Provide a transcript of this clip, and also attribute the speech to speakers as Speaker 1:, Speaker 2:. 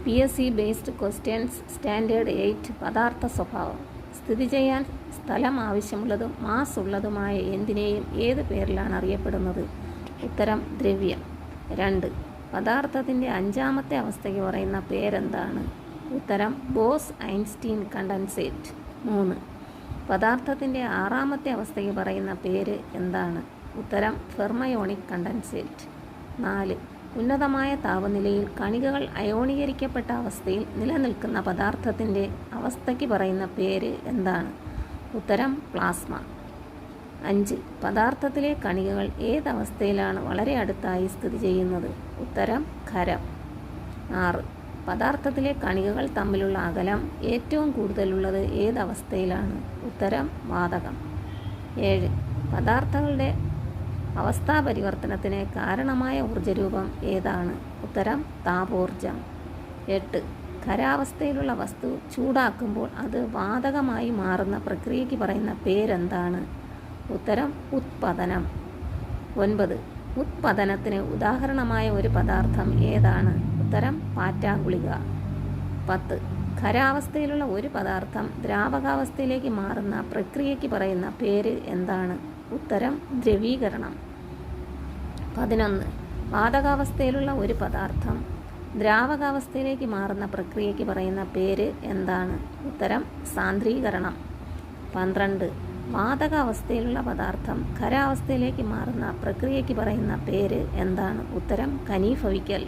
Speaker 1: PSC based questions standard 8 പദാർത്ഥ സ്വഭാവം. സ്ഥിതി ചെയ്യാൻ സ്ഥലം ആവശ്യമുള്ളതും മാസ് ഉള്ളതുമായ എന്തിനേയും ഏത് പേരിലാണ് അറിയപ്പെടുന്നത്? ഉത്തരം ദ്രവ്യം. 2. പദാർത്ഥത്തിൻ്റെ അഞ്ചാമത്തെ അവസ്ഥയ്ക്ക് പറയുന്ന പേരെന്താണ്? ഉത്തരം ബോസ്-ഐൻസ്റ്റീൻ കണ്ടൻസേറ്റ്. 3. പദാർത്ഥത്തിൻ്റെ ആറാമത്തെ അവസ്ഥയ്ക്ക് പറയുന്ന പേര് എന്താണ്? ഉത്തരം ഫെർമയോണിക് കണ്ടൻസേറ്റ്. 4. ഉന്നതമായ താപനിലയിൽ കണികകൾ അയോണീകരിക്കപ്പെട്ട അവസ്ഥയിൽ നിലനിൽക്കുന്ന പദാർത്ഥത്തിൻ്റെ അവസ്ഥയ്ക്ക് പറയുന്ന പേര് എന്താണ്? ഉത്തരം പ്ലാസ്മ. 5. പദാർത്ഥത്തിലെ കണികകൾ ഏതവസ്ഥയിലാണ് വളരെ അടുത്തായി സ്ഥിതി ചെയ്യുന്നത്? ഉത്തരം ഖരം. 6. പദാർത്ഥത്തിലെ കണികകൾ തമ്മിലുള്ള അകലം ഏറ്റവും കൂടുതലുള്ളത് ഏതവസ്ഥയിലാണ്? ഉത്തരം വാതകം. 7. പദാർത്ഥങ്ങളുടെ അവസ്ഥാപരിവർത്തനത്തിന് കാരണമായ ഊർജ്ജരൂപം ഏതാണ്? ഉത്തരം താപോർജ്ജം. 8. ഖരാവസ്ഥയിലുള്ള വസ്തു ചൂടാക്കുമ്പോൾ അത് വാതകമായി മാറുന്ന പ്രക്രിയയ്ക്ക് പറയുന്ന പേരെന്താണ്? ഉത്തരം ഉത്പതനം. 9. ഉത്പതനത്തിന് ഉദാഹരണമായ ഒരു പദാർത്ഥം ഏതാണ്? ഉത്തരം പാറ്റാഗുളിക. 10. ഖരാവസ്ഥയിലുള്ള ഒരു പദാർത്ഥം ദ്രാവകാവസ്ഥയിലേക്ക് മാറുന്ന പ്രക്രിയയ്ക്ക് പറയുന്ന പേര് എന്താണ്? ഉത്തരം ദ്രവീകരണം. 11. വാതകാവസ്ഥയിലുള്ള ഒരു പദാർത്ഥം ദ്രാവകാവസ്ഥയിലേക്ക് മാറുന്ന പ്രക്രിയയ്ക്ക് പറയുന്ന പേര് എന്താണ്? ഉത്തരം സാന്ദ്രീകരണം. 12. വാതകാവസ്ഥയിലുള്ള പദാർത്ഥം ഖരാവസ്ഥയിലേക്ക് മാറുന്ന പ്രക്രിയയ്ക്ക് പറയുന്ന പേര് എന്താണ്? ഉത്തരം ഘനീഭവിക്കൽ.